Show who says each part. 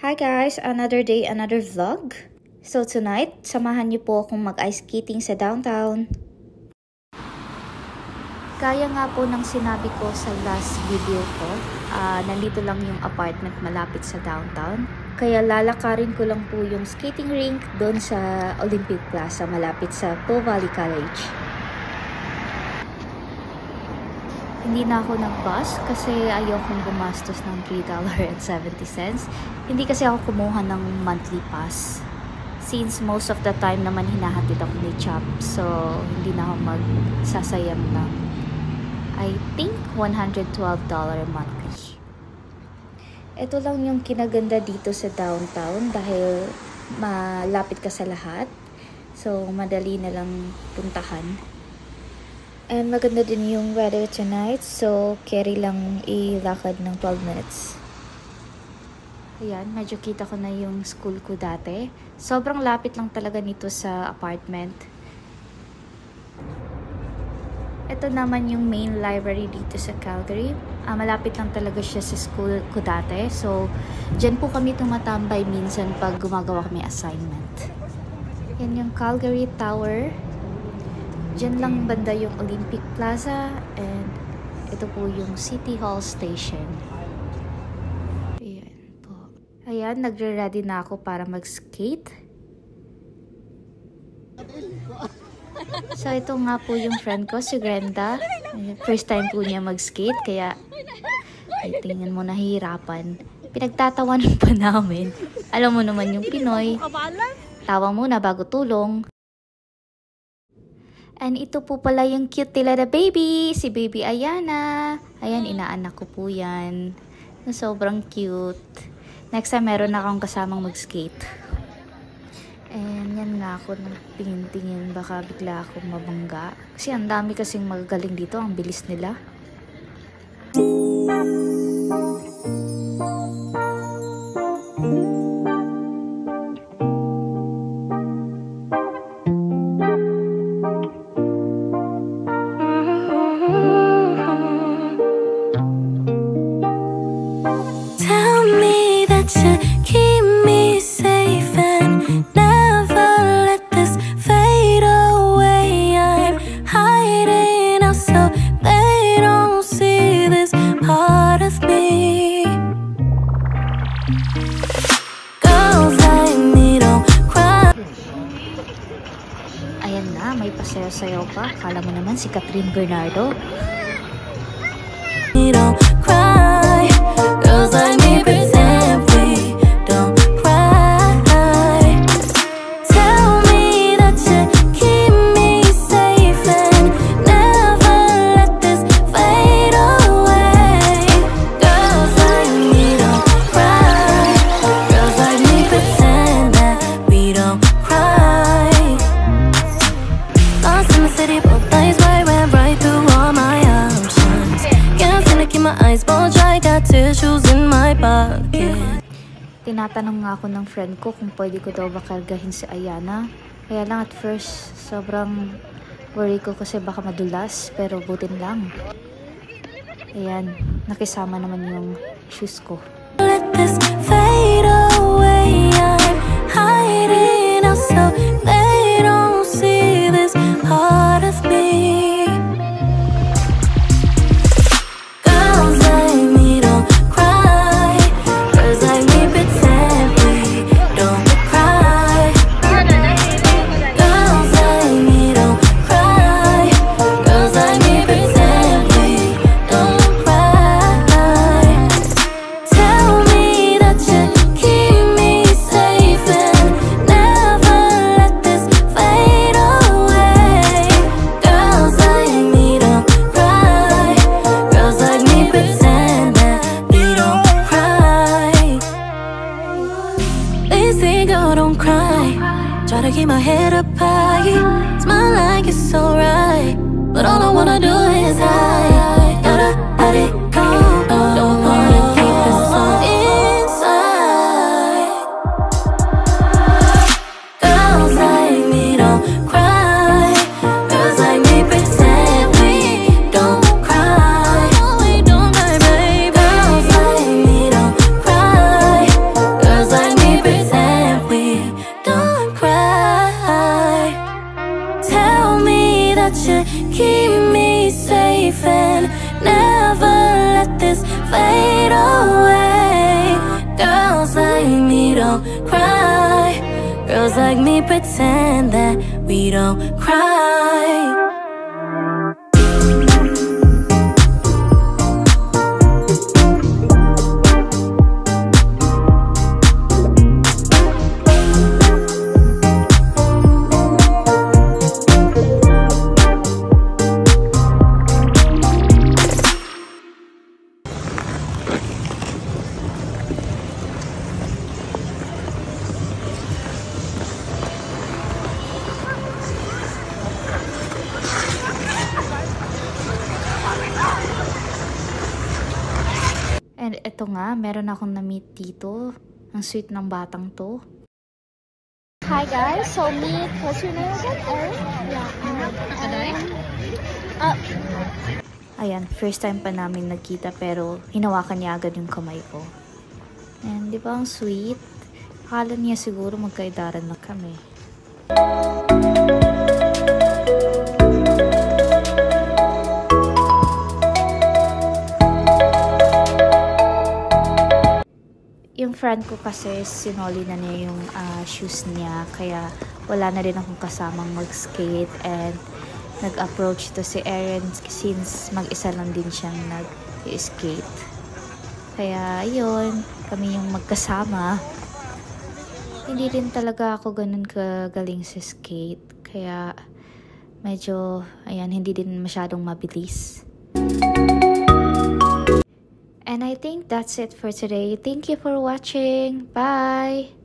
Speaker 1: Hi guys! Another day, another vlog. So tonight, samahan niyo po akong mag-ice skating sa downtown. Kaya nga po ng sinabi ko sa last video ko, nandito lang yung apartment malapit sa downtown. Kaya lalakarin ko lang po yung skating rink doon sa Olympic Plaza malapit sa Po Valley College. Hindi na ako nag-bus kasi ayokong gumastos ng $3.70. Hindi kasi ako kumuha ng monthly pass. Since most of the time naman hinahatid ako ni Chap. So, hindi na ako magsasayang ng I think $112 monthly. Ito lang yung kinaganda dito sa downtown dahil malapit ka sa lahat. So, madali na lang puntahan. And maganda din yung weather tonight, so carry lang ilakad ng 12 minutes. Ayan, medyo kita ko na yung school ko dati. Sobrang lapit lang talaga nito sa apartment. Ito naman yung main library dito sa Calgary. Malapit lang talaga siya sa school ko dati. So, dyan po kami tumatambay minsan pag gumagawa kami assignment. Yan yung Calgary Tower. Diyan lang banda yung Olympic Plaza and ito po yung City Hall Station. Ayan po. Ayan, nagre-ready na ako para mag-skate. So ito nga po yung friend ko, si Grenda. First time po niya mag-skate kaya ay, tingnan mo, nahihirapan. Pinagtatawanan pa namin. Alam mo naman yung Pinoy. Tawa muna bago tulong. And ito po pala yung cute nila na baby, si Baby Ayana. Ayan, inaanak ko po yan. Sobrang cute. Next time, meron na akong kasamang mag-skate. And yan nga ako, nagtingin-tingin, baka bigla akong mabangga. Kasi ang dami kasing magagaling dito, ang bilis nila. Ayan na, may pasayaw-sayaw pa. Kala mo naman si Catherine Bernardo. Don't cry, girls like me pretend we don't cry. Tell me that you keep me safe and never let this fade away. Girls like me don't cry, girls like me pretend that we don't cry. Lost in the city, both eyes wide, went right through all my options. Can't seem to keep my eyes bulged, I got tissues in my pocket. Tinatanong nga ako ng friend ko kung pwede ko daw ba kargahin si Ayana. Kaya lang at first, sobrang worry ko kasi baka madulas, pero butin lang. Ayan, nakisama naman yung shoes ko. Let this fade away, I'm hiding out so they don't see this part of me. Girls like me don't cry, girls like me pretend we don't cry. Girls like me don't cry, girls like me pretend we don't cry. Tell me that you keep me safe and never let this fade away. Girls like me don't cry, girls like me pretend that we don't cry. They say girl don't cry, try to keep my head up high, smile like it's alright, but all I wanna do is hide. Gotta let it go, don't wanna keep this all inside. Girls like me don't cry, girls like me pretend we don't cry. We don't cry, baby. Girls like me don't cry, girls like
Speaker 2: don't cry. Girls like me pretend that we don't cry.
Speaker 1: And eto nga, meron akong na-meet dito. Ang sweet ng batang to.
Speaker 3: Hi guys, so meet, what's your name again? Erin? Yeah.
Speaker 1: Ayan, first time pa namin nagkita pero hinawakan niya agad yung kamay ko. And di ba ang sweet? Akala niya siguro magkaidaran na kami. Yung friend ko kasi sinoli na niya yung shoes niya, kaya wala na rin akong kasamang mag-skate, and nag-approach to si Erin since mag-isa lang din siyang nag-skate. Kaya ayun, kami yung magkasama. Hindi rin talaga ako ganun kagaling sa skate, kaya medyo, ayan, hindi din masyadong mabilis. And I think that's it for today. Thank you for watching. Bye!